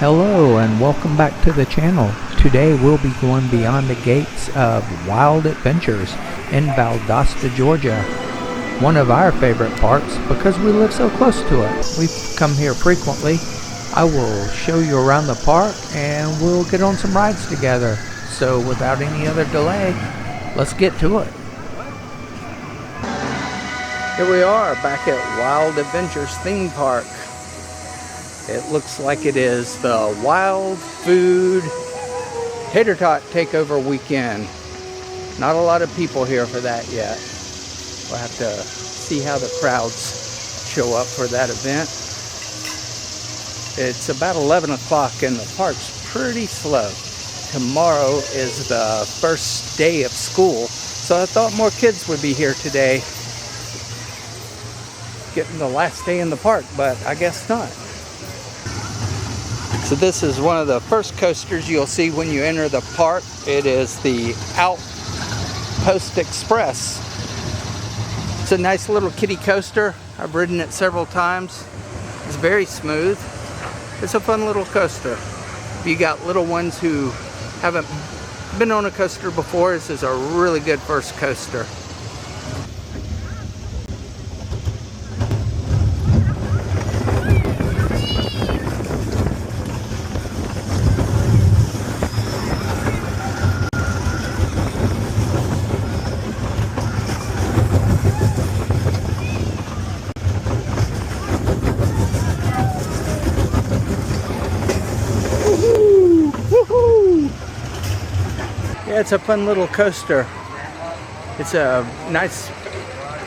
Hello and welcome back to the channel. Today we'll be going beyond the gates of Wild Adventures in Valdosta, Georgia. One of our favorite parks because we live so close to it. We've come here frequently. I will show you around the park and we'll get on some rides together. So without any other delay, let's get to it. Here we are back at Wild Adventures theme park. It looks like it is the Wild Food Tater Tot Takeover weekend. Not a lot of people here for that yet. We'll have to see how the crowds show up for that event. It's about 11 o'clock and the park's pretty slow. Tomorrow is the first day of school, so I thought more kids would be here today. Getting the last day in the park, but I guess not. So this is one of the first coasters you'll see when you enter the park. It is the Outpost Express. It's a nice little kiddie coaster. I've ridden it several times. It's very smooth. It's a fun little coaster. If you got little ones who haven't been on a coaster before, this is a really good first coaster. Yeah, it's a fun little coaster. It's a nice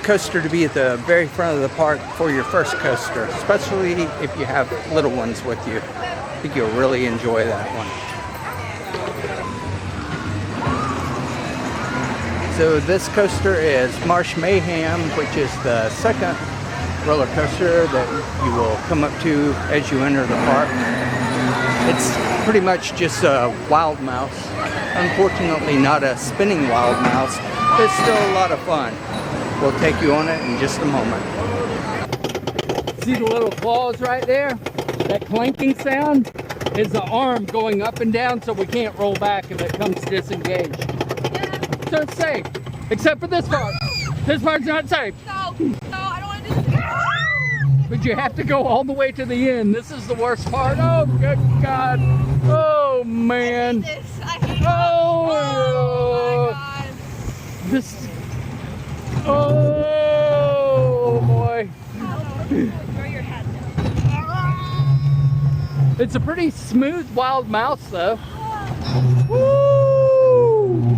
coaster to be at the very front of the park for your first coaster, especially if you have little ones with you. I think you'll really enjoy that one. So this coaster is Marsh Mayhem, which is the second roller coaster that you will come up to as you enter the park. It's pretty much just a wild mouse. Unfortunately not a spinning wild mouse, but it's still a lot of fun. We'll take you on it in just a moment. See the little claws right there? That clanking sound is the arm going up and down so we can't roll back if it comes disengaged. So it's safe, except for this part. This part's not safe. No, I don't want to do this. But you have to go all the way to the end. This is the worst part. Oh, good God. Oh, man. I hate this. I hate it. Oh, my God. This. Oh, boy. Throw your head down. It's a pretty smooth wild mouse, though. Woo!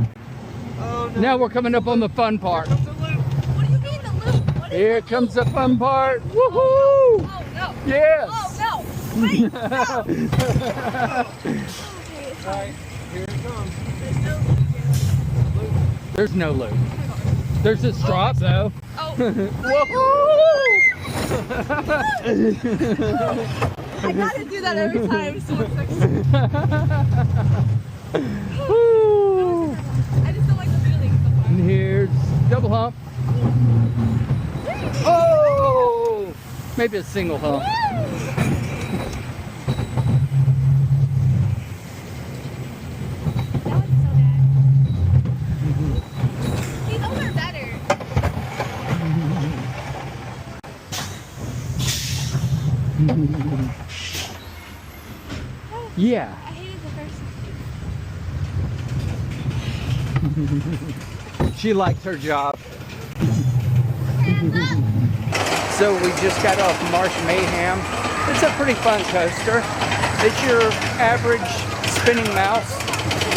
Oh, no. Now we're coming up on the fun part. What do you mean the loop? What is Here the comes loop? the fun part. Woohoo! Oh, no. Yes! Oh, no. Wait, no. Okay, it's Alright, here it comes. There's no loop. There's no loop. There's this drop, though. Oh. I gotta do that every time. So it's like... Woo! I just don't like the feeling so far. And here's double hump. Oh! Maybe a single hump. That was so bad. See, those are better. Yeah. I hated the first. She likes her job. So we just got off Marsh Mayhem. It's a pretty fun coaster. It's your average spinning mouse.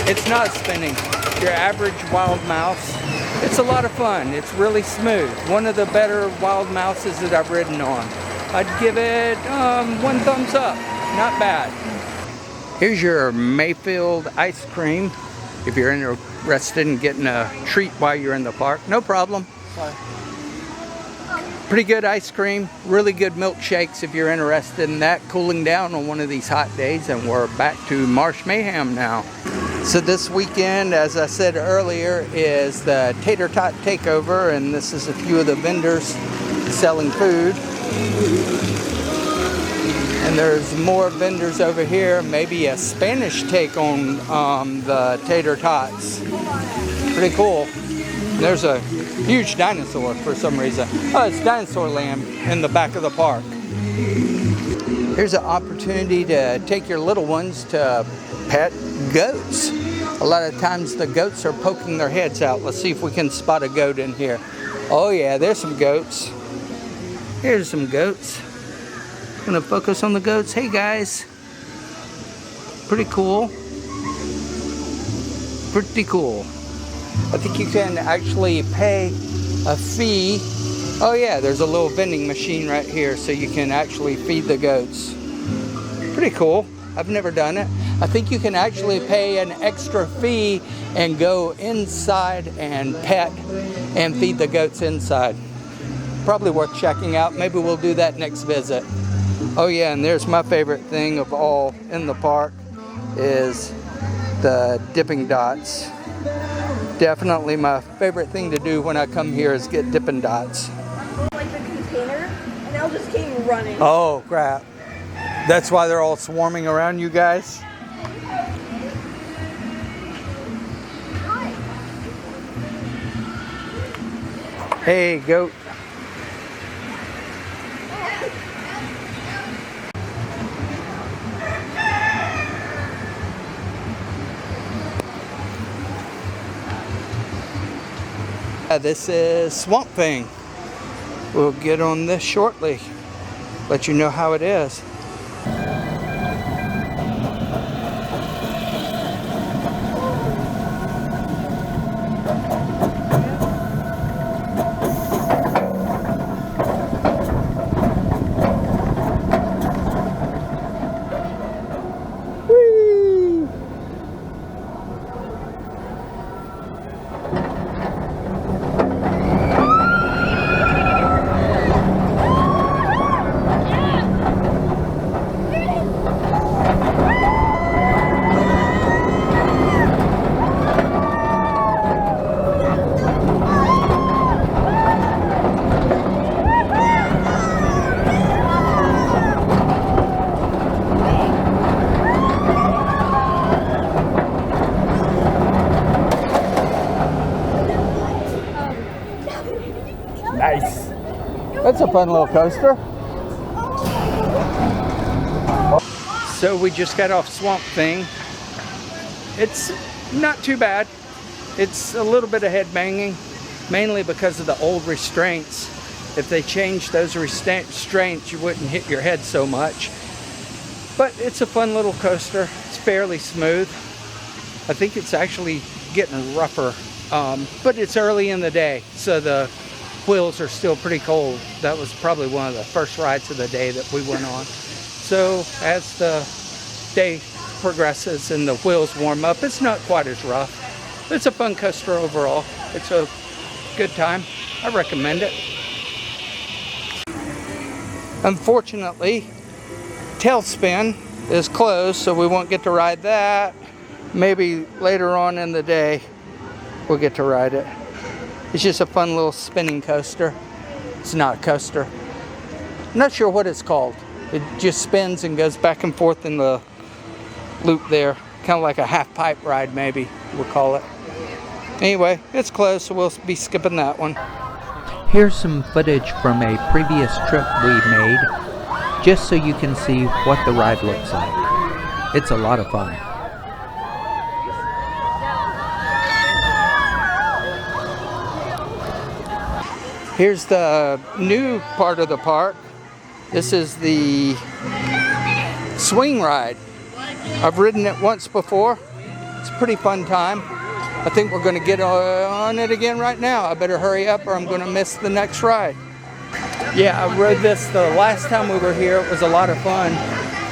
It's not spinning. Your average wild mouse. It's a lot of fun. It's really smooth. One of the better wild mouses that I've ridden on. I'd give it 1 thumbs up. Not bad. Here's your Mayfield ice cream. If you're interested in getting a treat while you're in the park, no problem. Pretty good ice cream, really good milkshakes if you're interested in that, cooling down on one of these hot days. And we're back to Marsh Mayhem now. So this weekend, as I said earlier, is the Tater Tot Takeover, and this is a few of the vendors selling food. And there's more vendors over here, maybe a Spanish take on the tater tots. Pretty cool. And there's a huge dinosaur for some reason. Oh, it's Dinosaur Land in the back of the park. Here's an opportunity to take your little ones to pet goats. A lot of times the goats are poking their heads out. Let's see if we can spot a goat in here. Oh yeah, there's some goats. Here's some goats. Gonna focus on the goats. Hey guys. Pretty cool. Pretty cool. I think you can actually pay a fee. Oh yeah, there's a little vending machine right here so you can actually feed the goats. Pretty cool. I've never done it. I think you can actually pay an extra fee and go inside and pet and feed the goats inside. Probably worth checking out. Maybe we'll do that next visit. Oh yeah, and there's my favorite thing of all in the park is the dipping dots. Definitely my favorite thing to do when I come here is get Dippin' Dots. Like the container, and they all just came running. Oh crap. That's why they're all swarming around you guys? Hey, goat. This is Swamp Thing. We'll get on this shortly. Let you know how it is. Nice. That's a fun little coaster. So we just got off Swamp Thing. It's not too bad. It's a little bit of head banging, mainly because of the old restraints. If they changed those restraints, you wouldn't hit your head so much. But it's a fun little coaster. It's fairly smooth. I think it's actually getting rougher, but it's early in the day, so the wheels are still pretty cold. That was probably one of the first rides of the day that we went on. So as the day progresses and the wheels warm up, it's not quite as rough. It's a fun coaster overall. It's a good time. I recommend it. Unfortunately, Tailspin is closed, so we won't get to ride that. Maybe later on in the day we'll get to ride it. It's just a fun little spinning coaster. It's not a coaster. I'm not sure what it's called. It just spins and goes back and forth in the loop there. Kind of like a half pipe ride, maybe we'll call it. Anyway, it's closed, so we'll be skipping that one. Here's some footage from a previous trip we made, just so you can see what the ride looks like. It's a lot of fun. Here's the new part of the park. This is the swing ride. I've ridden it once before. It's a pretty fun time. I think we're going to get on it again right now. I better hurry up or I'm going to miss the next ride. Yeah, I rode this the last time we were here. It was a lot of fun.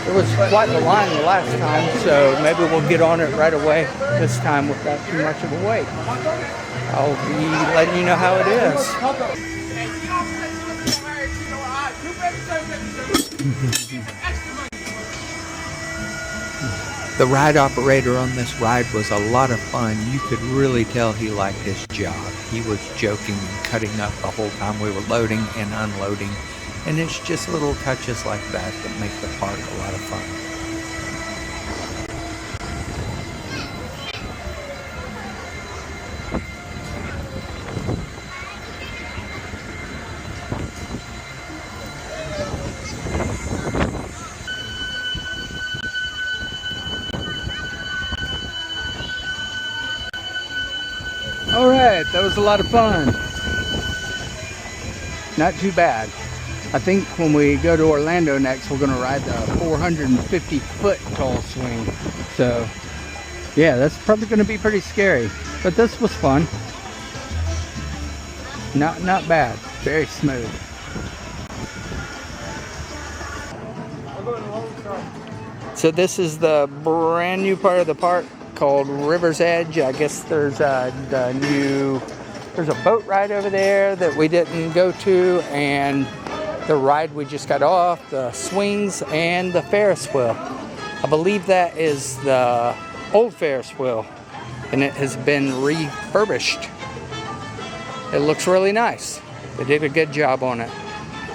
There was quite the line the last time, so maybe we'll get on it right away this time without too much of a wait. I'll be letting you know how it is. The ride operator on this ride was a lot of fun. You could really tell he liked his job. He was joking and cutting up the whole time we were loading and unloading. And it's just little touches like that that make the park a lot of fun. All right, that was a lot of fun. Not too bad. I think when we go to Orlando next, we're gonna ride the 450-foot tall swing. So, yeah, that's probably gonna be pretty scary. But this was fun. Not bad. Very smooth. So this is the brand new part of the park called River's Edge. I guess there's a boat ride over there that we didn't go to, and the ride we just got off, the swings, and the Ferris wheel. I believe that is the old Ferris wheel, and it has been refurbished. It looks really nice. They did a good job on it.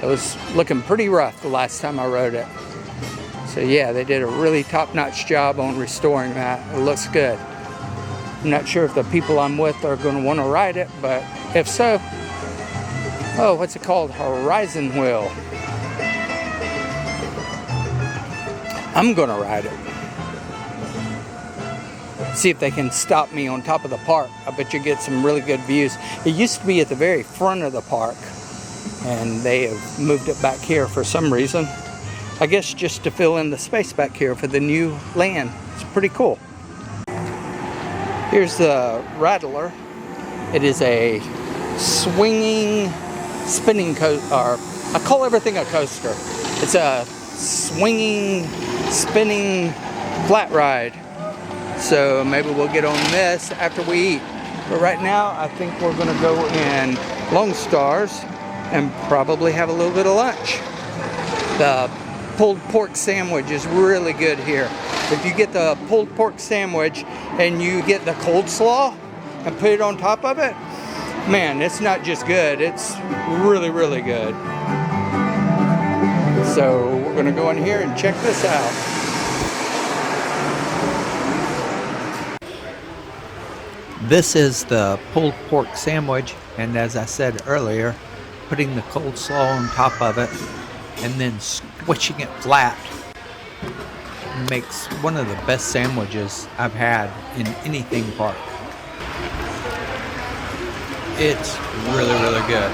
It was looking pretty rough the last time I rode it. So yeah, they did a really top-notch job on restoring that. It looks good. I'm not sure if the people I'm with are going to want to ride it, but if so, oh, what's it called? Horizon Wheel. I'm going to ride it. See if they can stop me on top of the park. I bet you get some really good views. It used to be at the very front of the park, and they have moved it back here for some reason. I guess just to fill in the space back here for the new land. It's pretty cool. Here's the Rattler. It is a swinging, spinning coaster, or I call everything a coaster. It's a swinging, spinning flat ride. So maybe we'll get on this after we eat. But right now, I think we're gonna go in Lone Stars and probably have a little bit of lunch. The pulled pork sandwich is really good here. If you get the pulled pork sandwich and you get the coleslaw and put it on top of it, man, it's not just good, it's really, really good. So we're gonna go in here and check this out. This is the pulled pork sandwich, and as I said earlier, putting the coleslaw on top of it and then squishing it flat makes one of the best sandwiches I've had in any theme park. It's really, really good.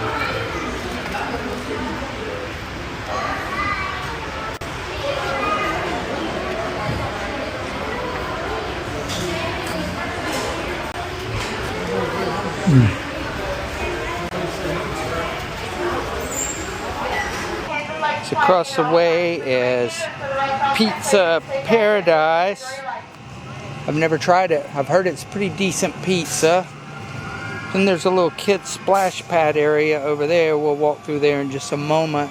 So across the way is Pizza Paradise. I've never tried it. I've heard it's pretty decent pizza. Then there's a little kids splash pad area over there. We'll walk through there in just a moment.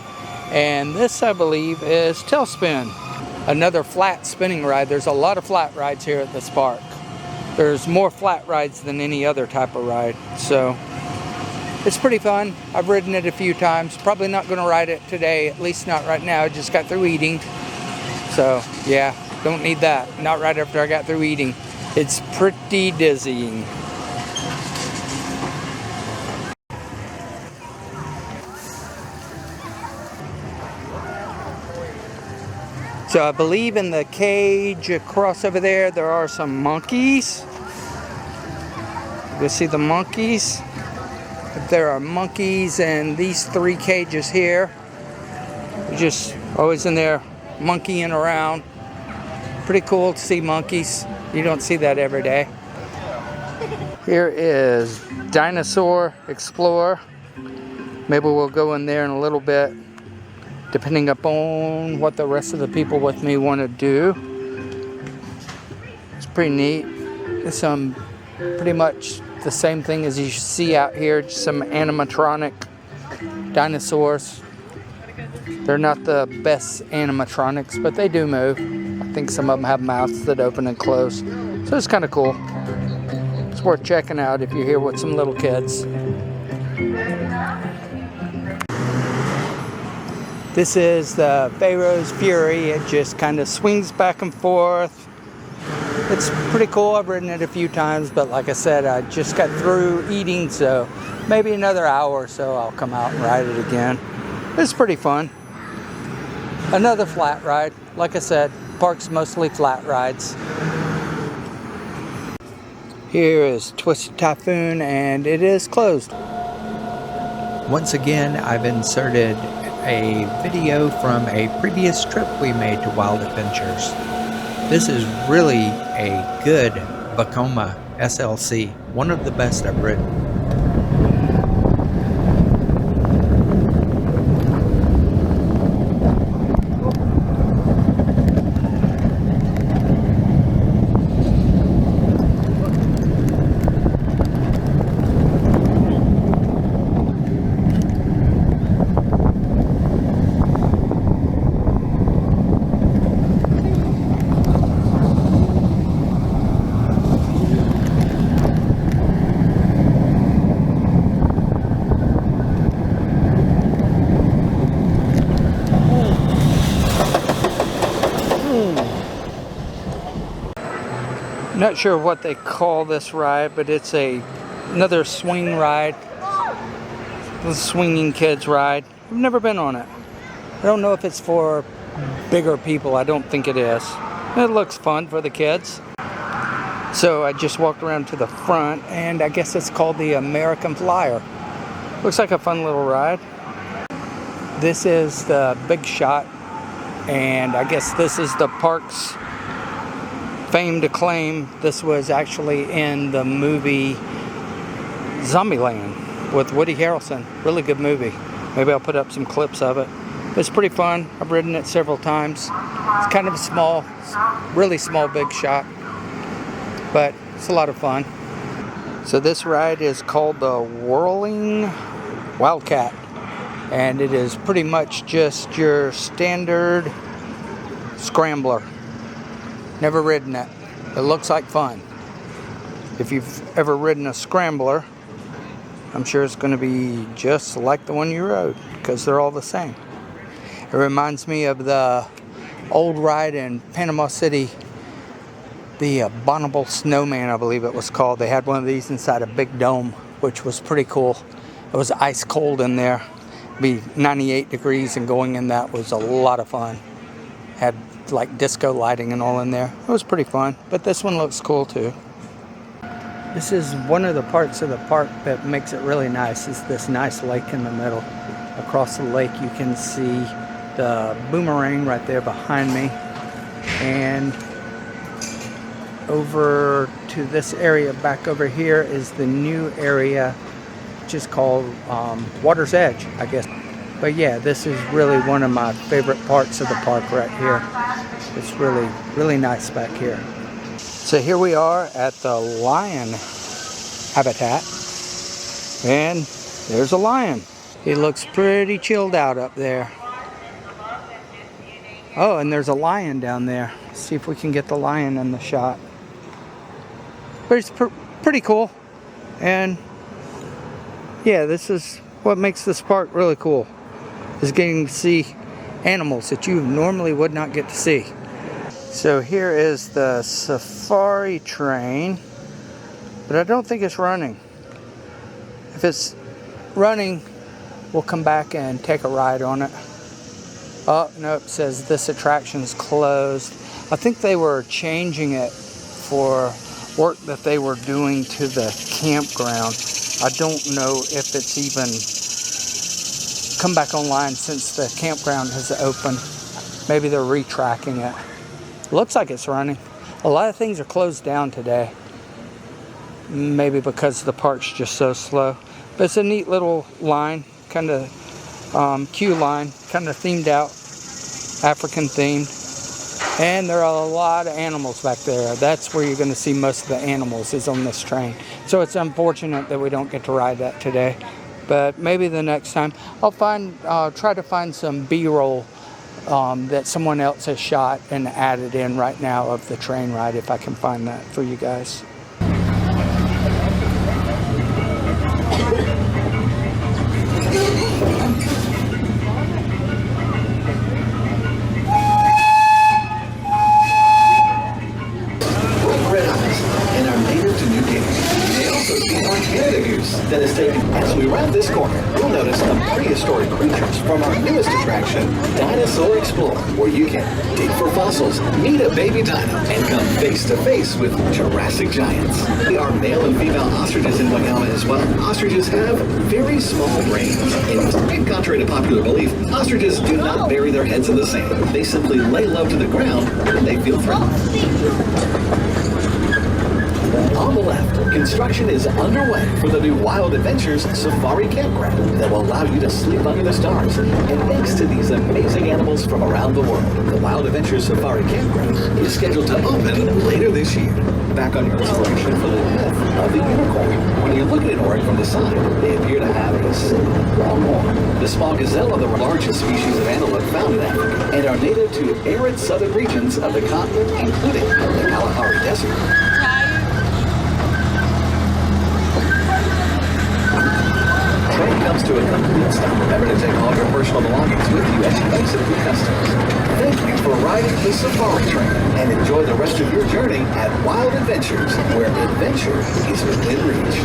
And this, I believe, is Tailspin, another flat spinning ride. There's a lot of flat rides here at this park. There's more flat rides than any other type of ride. So it's pretty fun. I've ridden it a few times. Probably not going to ride it today, at least not right now. I just got through eating. So yeah, don't need that. Not right after I got through eating. It's pretty dizzying. So I believe in the cage across over there, there are some monkeys. You see the monkeys? There are monkeys in these three cages here. They're just always in there monkeying around. Pretty cool to see monkeys. You don't see that every day. Here is Dinosaur Explorer. Maybe we'll go in there in a little bit, depending upon what the rest of the people with me want to do. It's pretty neat. It's pretty much the same thing as you see out here, just some animatronic dinosaurs. They're not the best animatronics, but they do move. I think some of them have mouths that open and close. So it's kind of cool. It's worth checking out if you're here with some little kids. This is the Pharaoh's Fury. It just kind of swings back and forth. It's pretty cool. I've ridden it a few times, but like I said, I just got through eating, so maybe another hour or so I'll come out and ride it again. It's pretty fun. Another flat ride. Like I said, park's mostly flat rides. Here is Twisted Typhoon, and it is closed. Once again, I've inserted a video from a previous trip we made to Wild Adventures. This is really a good Vekoma SLC, one of the best I've ridden. Not sure what they call this ride, but it's another swing ride. The swinging kids ride. I've never been on it. I don't know if it's for bigger people. I don't think it is. It looks fun for the kids. So I just walked around to the front, and I guess it's called the American Flyer. Looks like a fun little ride. This is the Big Shot, and I guess this is the park's fame to claim. This was actually in the movie Zombieland with Woody Harrelson. Really good movie. Maybe I'll put up some clips of it. It's pretty fun. I've ridden it several times. It's kind of a small, really small Big Shot, but it's a lot of fun. So this ride is called the Whirling Wildcat, and it is pretty much just your standard scrambler. Never ridden it. It looks like fun. If you've ever ridden a scrambler, I'm sure it's going to be just like the one you rode, because they're all the same. It reminds me of the old ride in Panama City, the Abominable Snowman, I believe it was called. They had one of these inside a big dome, which was pretty cool. It was ice cold in there. It'd be 98 degrees, and going in that was a lot of fun. Had like disco lighting and all in there. It was pretty fun, but this one looks cool too. This is one of the parts of the park that makes it really nice, is this nice lake in the middle. Across the lake you can see the Boomerang right there behind me, and over to this area back over here is the new area, which is called Water's Edge, I guess. But yeah, this is really one of my favorite parts of the park right here. It's really, really nice back here. So here we are at the lion habitat, and there's a lion. He looks pretty chilled out up there. Oh, and there's a lion down there. Let's see if we can get the lion in the shot. But it's pretty cool. And yeah, this is what makes this park really cool, is getting to see animals that you normally would not get to see. So here is the safari train, but I don't think it's running. If it's running, we'll come back and take a ride on it. Oh, no, it says this attraction's closed. I think they were changing it for work that they were doing to the campground. I don't know if it's even come back online since the campground has opened. Maybe they're retracking it. Looks like it's running. A lot of things are closed down today. Maybe because the park's just so slow. But it's a neat little line, kind of queue line, kind of themed out, African themed. And there are a lot of animals back there. That's where you're going to see most of the animals, is on this train. So it's unfortunate that we don't get to ride that today. But maybe the next time. I'll try to find some B-roll that someone else has shot and added in right now of the train ride, if I can find that for you guys. Canada goose that is taken. As we round this corner, you'll notice some prehistoric creatures from our newest attraction, Dinosaur Explorer, where you can dig for fossils, meet a baby dino, and come face to face with Jurassic giants. There are male and female ostriches in Wagama as well. Ostriches have very small brains. And contrary to popular belief, ostriches do not bury their heads in the sand. They simply lay low to the ground when they feel threatened. On the left, construction is underway for the new Wild Adventures Safari Campground that will allow you to sleep under the stars. And thanks to these amazing animals from around the world, the Wild Adventures Safari Campground is scheduled to open later this year. Back on your exploration for the myth of the unicorn. When you look at an orc from the side, they appear to have a single long horn. The small gazelle are the largest species of antelope found in Africa and are native to arid southern regions of the continent, including the Kalahari Desert. Train comes to a complete stop. Remember to take all your personal belongings with you as you exit the customs. Thank you for riding the safari train and enjoy the rest of your journey at Wild Adventures, where adventure is within reach.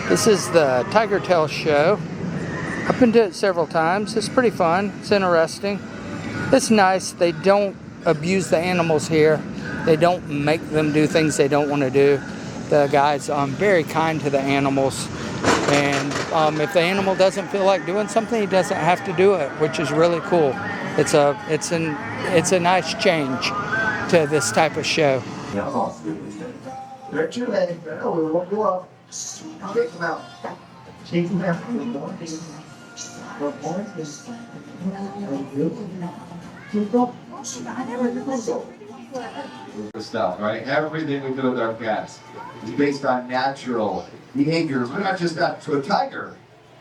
This is the Tiger Tail show. I've been to it several times. It's pretty fun. It's interesting. It's nice. They don't abuse the animals here. They don't make them do things they don't want to do. The guys are very kind to the animals. And if the animal doesn't feel like doing something, he doesn't have to do it, which is really cool. It's a nice change to this type of show. Stretch your legs. Oh, we won't go up. Shake them out. Shake them out. Stuff, right? Everything we do with our cats is based on natural behavior. We're not just that to a tiger.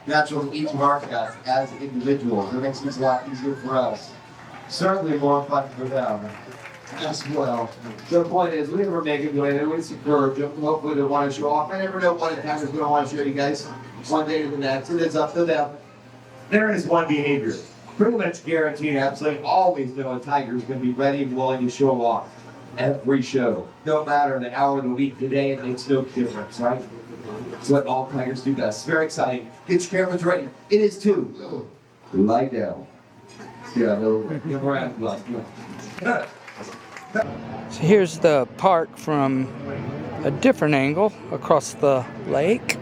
Natural to each of our cats as individuals. It makes things a lot easier for us. Certainly more fun for them as well. So the point is, we never make it good. It's superb. Hopefully they want to show off. I never know what the tiger's going to want to show you guys one day to the next. It is up to them. There is one behavior. Pretty much guaranteed, absolutely always know a tiger is going to be ready and willing to show off every show. No matter the hour of the week, the day, it makes no difference, right? It's what all tigers do best. Very exciting. Get your cameras ready. It is too. Lie down. Yeah, no. So here's the park from a different angle across the lake.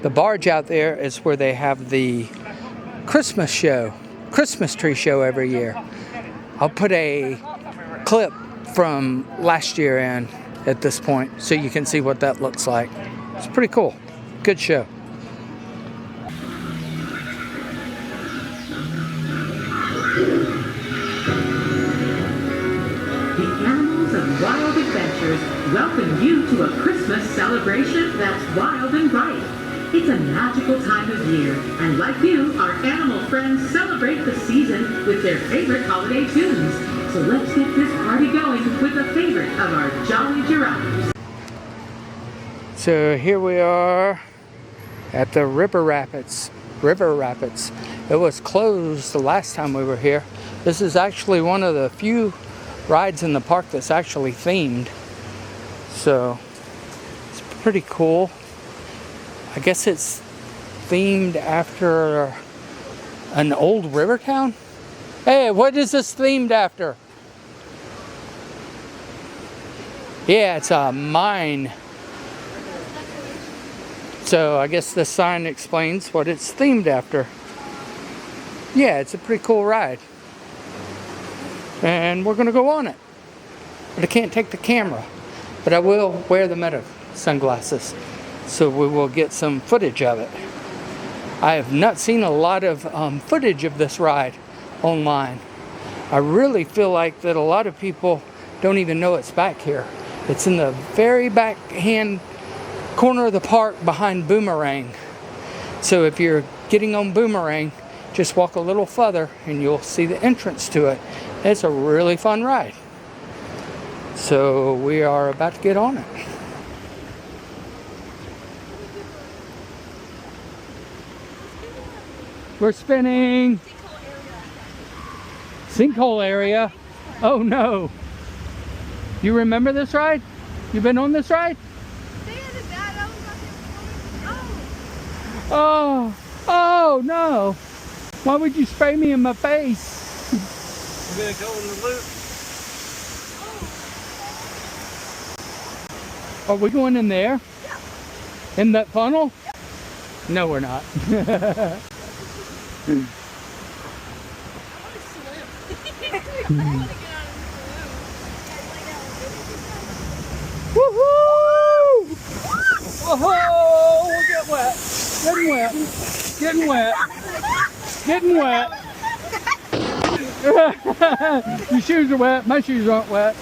The barge out there is where they have the Christmas show, Christmas tree show every year. I'll put a clip from last year in at this point so you can see what that looks like. It's pretty cool. Good show. The animals of Wild Adventures welcome you to a Christmas celebration that's wild and bright. It's a magical time of year, and like you, our animal friends celebrate the season with their favorite holiday tunes. So let's get this party going with a favorite of our jolly giraffes. So here we are at the River Rapids. It was closed the last time we were here. This is actually one of the few rides in the park that's actually themed. So it's pretty cool. I guess it's themed after an old river town. Hey, what is this themed after? Yeah, it's a mine. So I guess the sign explains what it's themed after. Yeah, it's a pretty cool ride. And we're gonna go on it. But I can't take the camera. But I will wear the Meta sunglasses. So we will get some footage of it. I have not seen a lot of footage of this ride online. I really feel like that a lot of people don't even know it's back here. It's in the very back hand corner of the park behind Boomerang. So if you're getting on Boomerang, just walk a little further and you'll see the entrance to it. It's a really fun ride. So we are about to get on it. We're spinning. Sinkhole area. Oh no. You remember this ride? You been on this ride? Oh, oh no. Why would you spray me in my face? We're gonna go in the loop. Are we going in there? Yeah. In that funnel? Yeah. No, we're not. Woohoo! Whoa! We'll get wet. Getting wet. Getting wet. Getting wet. Your shoes are wet. My shoes aren't wet.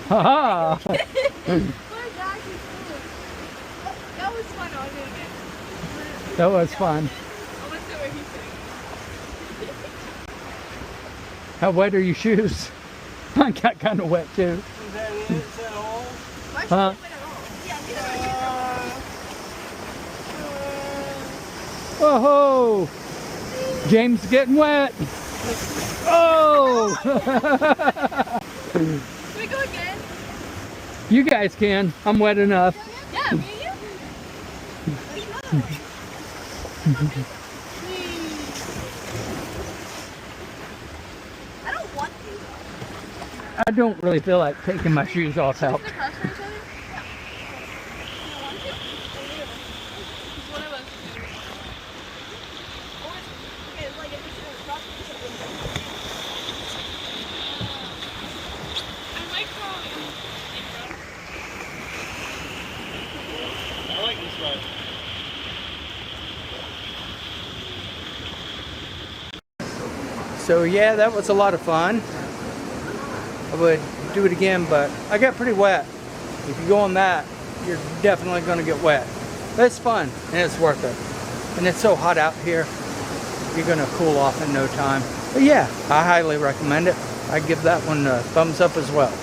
Haha! That was fun. I'll do it again. That was fun. Let's see where he's sitting. How wet are your shoes? Mine got kind of wet too. Is that it? Is that all? Huh? Whoa! James getting wet. Oh! Can we go again? You guys can. I'm wet enough. Yeah, me and you. I don't want these. I don't really feel like taking my shoes off help. The cross for each other? Yeah. You want to? It's one of us. Okay, it's like if it's cross for each other. I like crawling. I like this ride. So yeah, that was a lot of fun. I would do it again, but I got pretty wet. If you go on that, you're definitely going to get wet. But it's fun and it's worth it. And it's so hot out here, you're going to cool off in no time. But yeah, I highly recommend it. I give that one a thumbs up as well.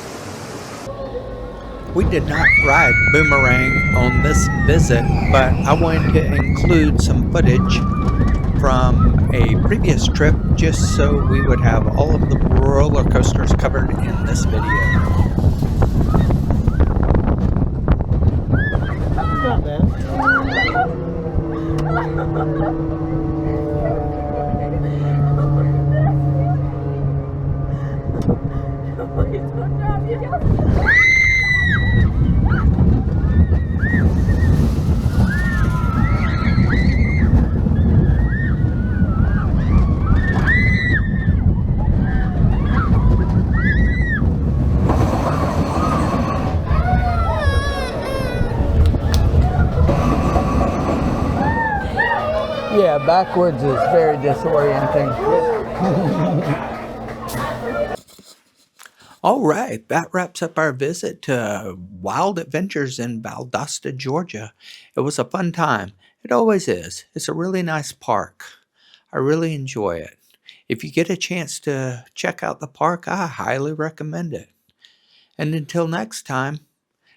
We did not ride Boomerang on this visit, but I wanted to include some footage from a previous trip just so we would have all of the roller coasters covered in this video. Not bad. Yeah, backwards is very disorienting. All right, that wraps up our visit to Wild Adventures in Valdosta, Georgia. It was a fun time. It always is. It's a really nice park. I really enjoy it. If you get a chance to check out the park, I highly recommend it. And until next time,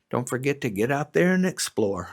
don't forget to get out there and explore.